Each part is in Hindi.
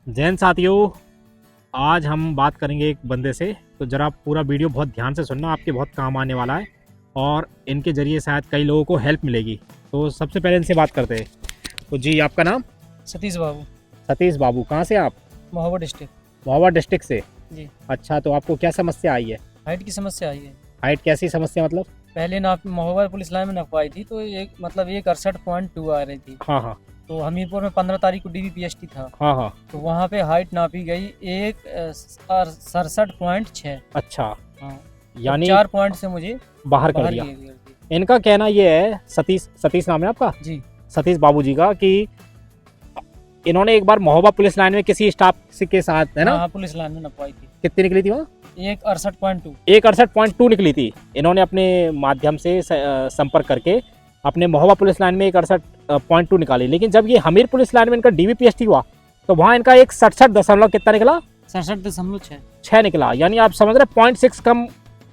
जैन साथियों, आज हम बात करेंगे एक बंदे से। तो ज़रा पूरा वीडियो बहुत ध्यान से सुनना, आपके बहुत काम आने वाला है और इनके ज़रिए शायद कई लोगों को हेल्प मिलेगी। तो सबसे पहले इनसे बात करते हैं। तो जी, आपका नाम? सतीश बाबू। सतीश बाबू। कहाँ से आप? महोबा डिस्ट्रिक्ट। महोबा डिस्ट्रिक्ट से? जी। अच्छा, तो आपको क्या समस्या आई है? हाइट की समस्या आई है। हाइट कैसी समस्या मतलब? पहले नाप महोबा पुलिस लाइन में नपवाई थी तो एक 68.2 आ रही थी। हाँ हाँ तो हमीरपुर में 15 तारीख को DBPST था। हाँ हाँ। तो वहाँ पे हाइट नापी गई 67.6। अच्छा, हाँ, यानी 4 पॉइंट से मुझे बाहर कर बाहर दिया। किया गया। इनका कहना ये है, सतीश नाम है आपका? जी। सतीश बाबू जी का, कि इन्होंने एक बार महोबा पुलिस लाइन में किसी स्टाफ के साथ, है ना? हाँ, पुलिस लाइन में नपवाई थी। कितनी निकली थी वहाँ? 68.2। 68.2 निकली थी। इन्होंने अपने माध्यम से संपर्क करके अपने महोबा पुलिस लाइन में 68.2 निकाली। लेकिन जब ये हमीर पुलिस लाइन में इनका DBPST हुआ तो वहाँ इनका एक 67 दशमलव कितना निकला? 67.6 निकला। यानी आप समझ रहे, 0.6 कम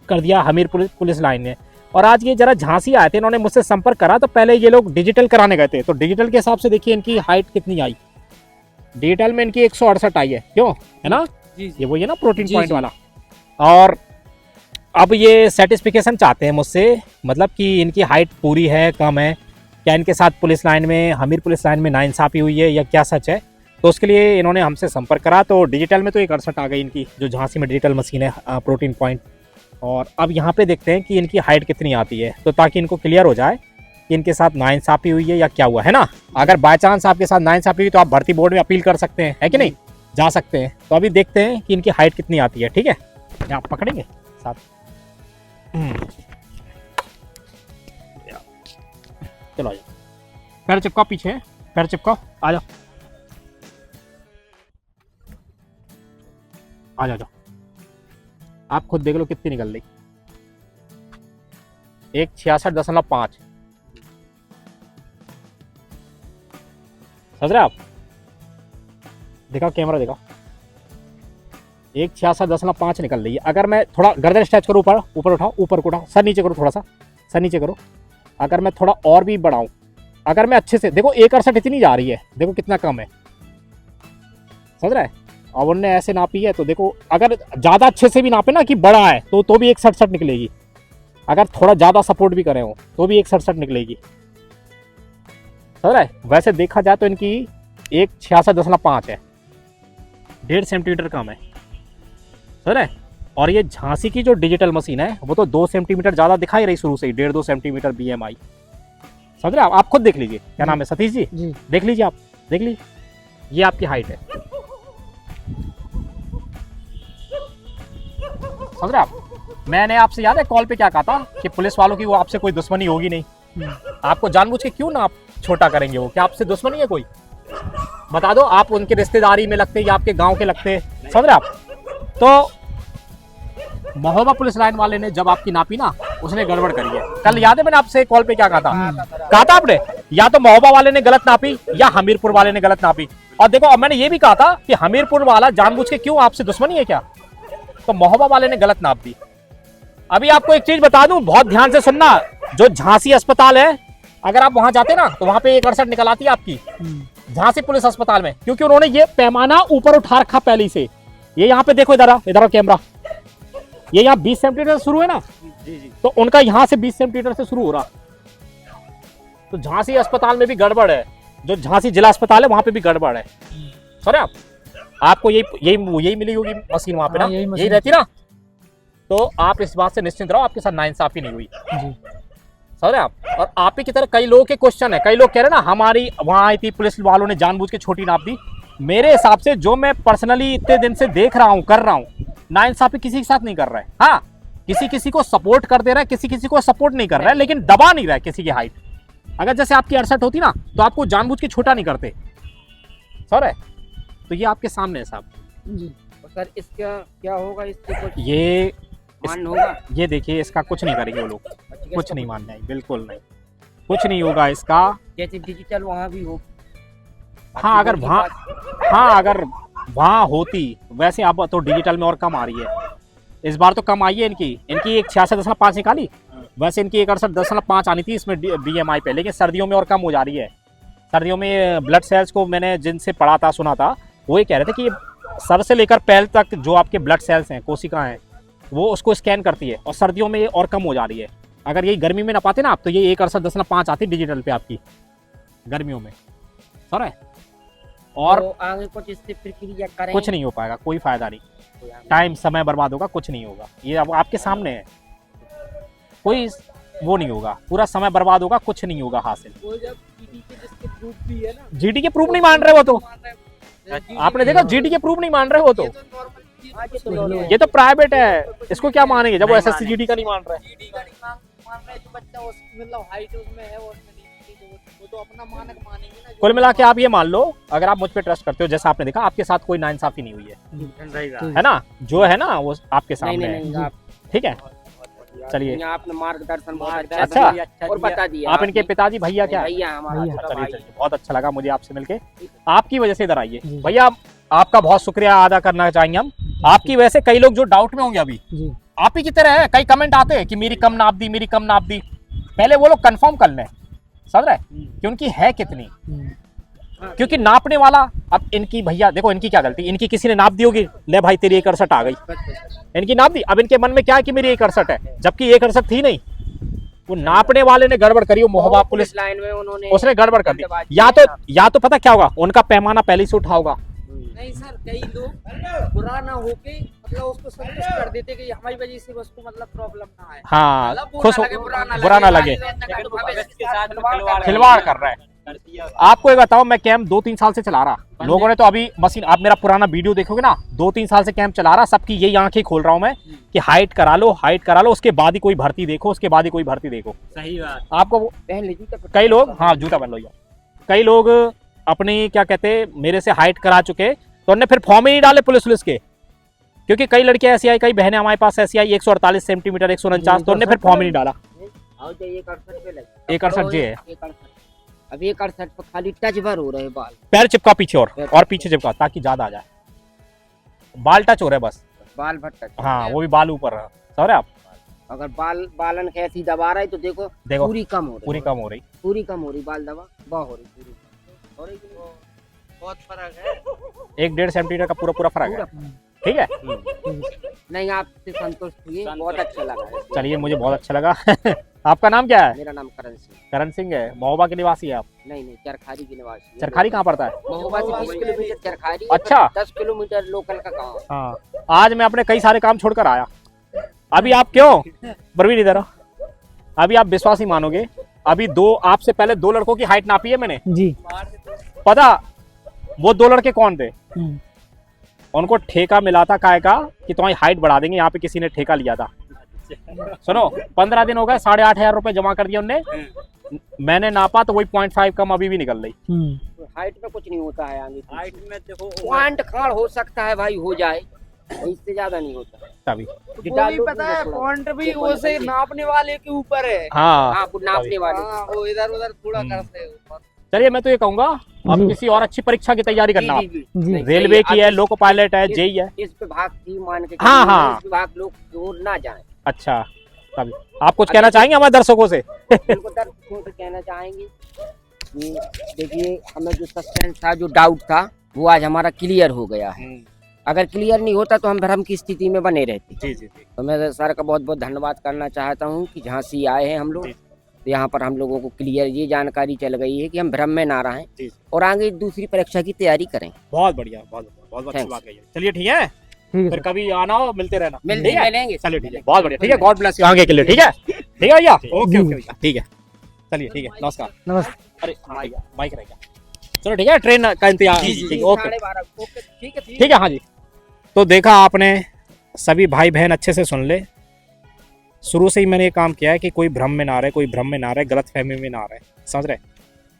कर दिया हमीर पुलिस लाइन ने। और आज ये जरा झांसी आए थे, इन्होंने मुझसे संपर्क करा। तो पहले ये लोग डिजिटल कराने गए थे, तो डिजिटल के हिसाब से देखिए इनकी हाइट कितनी आई। डिजिटल में इनकी 168 आई है, क्यों, है ना? जी। ये वही है ना, प्रोटीन जी, पॉइंट जी। वाला। और अब ये सेटिस्फिकेशन चाहते हैं मुझसे, मतलब कि इनकी हाइट पूरी है, कम है, क्या इनके साथ पुलिस लाइन में, हमीर पुलिस लाइन में नाइंसाफी हुई है या क्या सच है। तो उसके लिए इन्होंने हमसे संपर्क करा। तो डिजिटल में तो 68 आ गई इनकी, जो झांसी में डिजिटल मशीन है, प्रोटीन पॉइंट। और अब यहाँ पे देखते हैं कि इनकी हाइट कितनी आती है, तो ताकि इनको क्लियर हो जाए कि इनके साथ नाइंसाफी हुई है या क्या हुआ, है ना? अगर बाय चांस आपके साथ नाइंसाफी हुई तो आप भर्ती बोर्ड में अपील कर सकते हैं, है कि नहीं? जा सकते हैं। तो अभी देखते हैं कि इनकी हाइट कितनी आती है, ठीक है? क्या आप पकड़ेंगे साथ? चलो आ जाओ, पैर चिपकाओ, पीछे पैर चिपकाओ, आ जाओ आ जाओ। आप खुद देख लो कितनी निकल रही। 166.5 समझ रहे आप? दिखाओ, कैमरा दिखाओ। 166.5 निकल रही है। अगर मैं थोड़ा गर्दन स्ट्रेच करूँ, ऊपर उठाओ, ऊपर को उठाओ, सर नीचे करो, थोड़ा सा सर नीचे करो। अगर मैं थोड़ा और भी बढ़ाऊं, अगर मैं अच्छे से देखो, 168 इतनी जा रही है, देखो कितना कम है, समझ रहा है? अब उनने ऐसे नापी है, तो देखो अगर ज्यादा अच्छे से भी नापे ना कि बड़ा है, तो भी 167 निकलेगी। अगर थोड़ा ज्यादा सपोर्ट भी करे हो तो भी 167 निकलेगी, समझ रहा है? वैसे देखा जाए तो इनकी 166.5 है, 1.5 सेंटीमीटर कम है, समझ रहे हैं? और ये झांसी की जो डिजिटल मशीन है वो तो 2 सेंटीमीटर ज्यादा दिखाई रही शुरू से ही, 1.5-2 सेंटीमीटर BMI, समझ रहे हैं? आप खुद देख लीजिए। क्या नाम है? सतीश जी। देख लीजिए, आप देख लीजिए, ये आपकी हाइट है, समझ रहे आप? मैंने आपसे, याद है कॉल पे क्या कहा था कि पुलिस वालों की वो आपसे कोई दुश्मनी होगी नहीं। आपको जानबूझ के क्यों ना आप छोटा करेंगे? वो क्या आपसे दुश्मनी है कोई? बता दो, आप उनके रिश्तेदारी में लगते या आपके गांव के लगते, समझ रहे आप? तो महोबा पुलिस लाइन वाले ने जब आपकी नापी ना, उसने गड़बड़ करी है। कल याद है मैंने आपसे कॉल पे क्या कहा था आपने? या तो महोबा वाले ने गलत नापी या हमीरपुर वाले ने गलत नापी। और देखो, अब मैंने ये भी कहा था कि हमीरपुर वाला जानबूझ के क्यों, आपसे दुश्मनी है क्या? तो महोबा वाले ने गलत नाप दी। अभी आपको एक चीज बता दूं, बहुत ध्यान से सुनना। जो झांसी अस्पताल है, अगर आप वहां जाते ना तो वहां पे 168 निकल आती है आपकी, झांसी पुलिस अस्पताल में, क्योंकि उन्होंने ये पैमाना ऊपर उठा रखा पहले से। ये यहाँ पे देखो, इधर कैमरा, ये यहाँ 20 सेंटीमीटर से शुरू है ना, तो उनका यहाँ से 20 सेंटीमीटर से शुरू हो रहा। तो झांसी अस्पताल में भी गड़बड़ है, जो झांसी जिला अस्पताल है वहां पे भी गड़बड़ है, सर आप? आपको यही मिली होगी मशीन वहां पे ना, यही रहती ना, तो आप इस बात से निश्चिंत रहो, आपके साथ नाइंसाफी नहीं हुई, समझ रहे आप? और आप ही की तरह कई लोगों के क्वेश्चन है, कई लोग कह रहे हैं ना हमारी वहां आई थी पुलिस वालों ने जानबूझ के छोटी नाप दी। मेरे हिसाब से जो मैं पर्सनली इतने दिन से देख रहा हूं, कर रहा हूं, नाइंसाफी किसी के साथ नहीं कर रहा है। हाँ, किसी को सपोर्ट कर दे रहा है, किसी को सपोर्ट नहीं कर रहा है, लेकिन दबा नहीं रहा है किसी की हाइट। अगर जैसे आपकी 68 होती ना, तो आपको जानबूझ के छोटा नहीं करते, समझ रहे? तो ये आपके सामने है साहब जी। सर इसका क्या होगा? इससे कुछ ये मान होगा? ये देखिए, इसका कुछ नहीं करेंगे वो लोग, कुछ नहीं मानना है, बिल्कुल नहीं, कुछ नहीं होगा इसका। जैसे डिजिटल वहाँ भी हो। हाँ, अगर वहाँ होती, वैसे अब तो डिजिटल में और कम आ रही है। इस बार तो कम आई है इनकी 166.5 निकाली, वैसे इनकी 168.5 आनी थी इसमें BMI पे, लेकिन सर्दियों में और कम हो जा रही है। सर्दियों में ब्लड सेल्स को मैंने जिनसे पढ़ा था, सुना था वो ये कह रहे थे कि ये सर से लेकर पैर तक जो आपके ब्लड सेल्स हैं, कोशिकाएं हैं, वो उसको स्कैन करती है और सर्दियों में ये और कम हो जा रही है। अगर ये गर्मी में ना पाते ना आप, तो ये 1/10 आती डिजिटल पे आपकी गर्मियों में, सर है। और तो आगे कुछ इससे प्रक्रिया करें? कुछ नहीं हो पाएगा, कोई फायदा नहीं, टाइम समय बर्बाद होगा, कुछ नहीं होगा। ये अब आपके सामने है, कोई वो नहीं होगा, पूरा समय बर्बाद होगा, कुछ नहीं होगा हासिल। वो जब जीडी के जिसके प्रूफ भी है ना, जीडी के प्रूफ नहीं मान रहे वो तो, आपने देखा जीडी के प्रूफ नहीं मान रहे हो तो, ये तो प्राइवेट है, इसको क्या मानेंगे जब वो एसएससी जीडी का नहीं मान रहा है। जीडी का नहीं मान रहा है, जो बच्चा उस मतलब हाइट उसमें है और उसमें नहीं, वो तो अपना मानक मानेंगे ना। कुल मिला के आप ये मान लो, अगर आप मुझ पे ट्रस्ट करते हो, जैसा आपने देखा आपके साथ कोई नाइंसाफी नहीं हुई है ना, जो है ना वो आपके सामने है, ठीक है। चलिए, आपने मार्गदर्शन बहुत अच्छा और बता दिया। आप इनके पिताजी भैया क्या है? भैया हमारा अच्छा, छोटा चलिए भाई। चलिए, बहुत अच्छा लगा मुझे आपसे मिलके। आपकी वजह से इधर आइए भैया, आपका बहुत शुक्रिया अदा करना चाहेंगे हम। आपकी वजह से कई लोग जो डाउट में होंगे अभी, आप ही की तरह है, कई कमेंट आते हैं कि मेरी कम नाप दी, मेरी कम नाप दी। पहले वो लोग कंफर्म कर लें, समझ रहे कि उनकी है कितनी, क्योंकि नापने वाला, अब इनकी भैया देखो, इनकी क्या गलती, इनकी किसी ने नाप दी होगी, ले भाई तेरी 168 आ गई, इनकी नाप दी। अब इनके मन में क्या है कि मेरी 168 है, जबकि 168 थी नहीं, वो नापने वाले ने गड़बड़ करी, वो मोहबा पुलिस लाइन में उन्होंने उसने गड़बड़ कर दी। या तो पता क्या होगा, उनका पैमाना पहले से उठा होगा। नहीं सर, कई लोग बुरा ना होके मतलब उसको संतुष्ट कर देते कि हमारी वजह से उसको मतलब प्रॉब्लम ना आए। हाँ, मतलब खुश बुरा ना लगे, खिलवाड़ खिलवाड़ कर रहा है। आपको एक बताओ, मैं कैंप 2-3 साल से चला रहा, लोगों ने तो अभी मशीन, आप मेरा पुराना वीडियो देखोगे ना, 2-3 साल से कैंप चला रहा, सबकी यही आंखें खोल रहा हूं मैं कि हाइट करा लो, हाइट करा लो, उसके बाद ही कोई भर्ती देखो, उसके बाद ही कोई भर्ती देखो। सही बात। आपको पहन लीजिए। कई लोग, हाँ जूता पहन लो यार, कई लोग अपनी क्या कहते मेरे से हाइट करा चुके, तो उन्होंने फिर फॉर्म ही नहीं डाले पुलिस के, क्योंकि कई लड़कियां ऐसी आई, कई बहनें हमारे पास ऐसी आई 148 सेंटीमीटर 149, तो उन्होंने फिर फॉर्म ही नहीं डाला। 168 जे है, अब 168 पर खाली टच भर हो रहे बाल, पैर चिपका पीछे और पीछे चिपका, ताकि ज्यादा आ जाए, बाल टच हो रहे बस, बाल भर टच। हाँ वो भी बाल ऊपर, समझ रहे आप। अगर बालन के ऐसी दबा रहा है तो देखो पूरी कम हो रही, पूरी कम हो रही, पूरी कम हो रही, बाल दबा बहुत हो रही, पूरी हो रही, बहुत फर्क है, 1-1.5 सेंटीमीटर का पूरा फर्क है, ठीक है। नहीं आपसे संतुष्ट हुए, बहुत अच्छा लगा। चलिए, मुझे बहुत अच्छा लगा। आपका नाम क्या है? मेरा नाम करण सिंह। करण सिंह है, महोबा के निवासी है आप? नहीं, चरखारी के निवासी। चरखारी कहाँ पड़ता है? महोबा से 20 किलोमीटर चरखारी। अच्छा, 10 किलोमीटर लोकल का गाँव। हाँ, आज मैं अपने कई सारे काम छोड़कर आया। अभी आप क्यों प्रवीण इधर, अभी आप विश्वास ही मानोगे, अभी आपसे पहले 2 लड़कों की हाइट नापी है मैंने जी। पता वो 2 लड़के कौन थे? उनको ठेका मिला था काय का कि तुम्हारी हाइट बढ़ा देंगे, यहाँ पे किसी ने ठेका लिया था। सुनो, 15 दिन हो गए, 8,500 रुपए जमा कर दिया उनने, मैंने नापा तो वही 0.5 कम अभी भी निकल रही। हाइट में कुछ नहीं होता है, आगे हाइट में देखो पॉइंट खाड़ हो सकता है भाई, हो जाए, इससे ज्यादा नहीं होता। तभी वो भी पता है, पॉइंट भी उसे नापने वाले के ऊपर है। हाँ, वो नापने वाले, वो इधर उधर थोड़ा करते हैं। चलिए, मैं तो ये कहूंगा अब किसी और अच्छी परीक्षा की तैयारी करना आप। जी। रेलवे की है, लोको पायलट है, जेई है, इस विभाग की मान के, हाँ। इस विभाग लोग दूर ना जाए। अच्छा, तभी आप कुछ कहना चाहेंगे हमारे दर्शकों से? बिल्कुल दर्शकों से कहना चाहेंगे कि देखिए, हमें जो सस्पेंस था, जो डाउट था, वो आज हमारा क्लियर हो गया है। अगर क्लियर नहीं होता तो हम भ्रम की स्थिति में बने रहते। जी। तो मैं सर का बहुत बहुत धन्यवाद करना चाहता हूँ कि झांसी आए हैं हम लोग, तो यहाँ पर हम लोगों को क्लियर ये जानकारी चल गई है कि हम भ्रम में ना रहें और आगे दूसरी परीक्षा की तैयारी करें। बहुत बढ़िया, बहुत अच्छी बात है। चलिए, ठीक है, फिर कभी आना हो, मिलते रहना, मिलेंगे। चलिए, ठीक है, बहुत बढ़िया, ठीक है, गॉड ब्लेस यू आगे के लिए, ठीक है भैया, ओके भैया, ठीक है, चलिए, ठीक है, नमस्कार। नमस्कार। अरे माइक रह गया, चलो ठीक है, ट्रेन का इंतजार, ओके, ठीक है, हाँ जी। तो देखा आपने, सभी भाई बहन अच्छे से सुन ले, शुरू से ही मैंने ये काम किया है कि कोई भ्रम में ना रहे, कोई भ्रम में ना रहे, गलत फहमी में ना रहे, समझ रहे।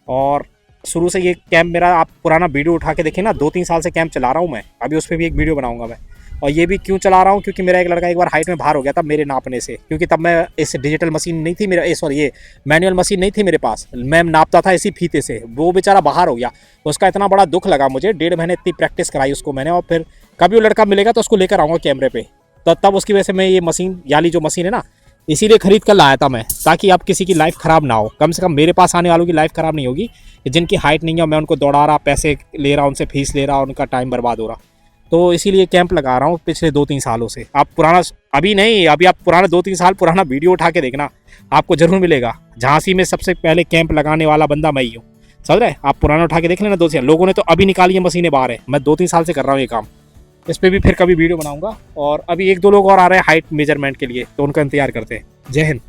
और शुरू से ये कैंप मेरा, आप पुराना वीडियो उठा के देखिए ना, 2-3 साल से कैंप चला रहा हूँ मैं, अभी उस पर भी एक वीडियो बनाऊंगा मैं। और ये भी क्यों चला रहा हूँ, क्योंकि मेरा एक लड़का एक बार हाइट में बाहर हो गया था मेरे नापने से, क्योंकि तब मैं इस डिजिटल मशीन नहीं थी मेरा, ये मैनुअल मशीन नहीं थी मेरे पास, मैं नापता था इसी फीते से, वो बेचारा बाहर हो गया। उसका इतना बड़ा दुख लगा मुझे, 1.5 महीने इतनी प्रैक्टिस कराई उसको मैंने, और फिर कभी वो लड़का मिलेगा तो उसको लेकर आऊँगा कैमरे पे, तो तब उसकी वजह से मैं ये मशीन, याली जो मशीन है ना, इसीलिए खरीद कर लाया था मैं, ताकि अब किसी की लाइफ ख़राब ना हो। कम से कम मेरे पास आने वालों की लाइफ ख़राब नहीं होगी, कि जिनकी हाइट नहीं है मैं उनको दौड़ा रहा, पैसे ले रहा, उनसे फीस ले रहा, उनका टाइम बर्बाद हो रहा। तो इसीलिए कैंप लगा रहा हूँ पिछले 2-3 सालों से। आप पुराना, अभी नहीं, अभी आप पुराना 2-3 साल पुराना वीडियो उठा के देखना, आपको ज़रूर मिलेगा। झांसी में सबसे पहले कैंप लगाने वाला बंदा मैं ही हूँ, समझ रहे? आप पुराना उठा के देख लेना। 2-3 लोगों ने तो अभी निकाली है मशीनें बाहर है, मैं 2-3 साल से कर रहा हूँ ये काम। इस पर भी फिर कभी वीडियो बनाऊंगा। और अभी 1-2 लोग और आ रहे हैं हाइट मेजरमेंट के लिए, तो उनका इंतजार करते हैं। जय हिंद।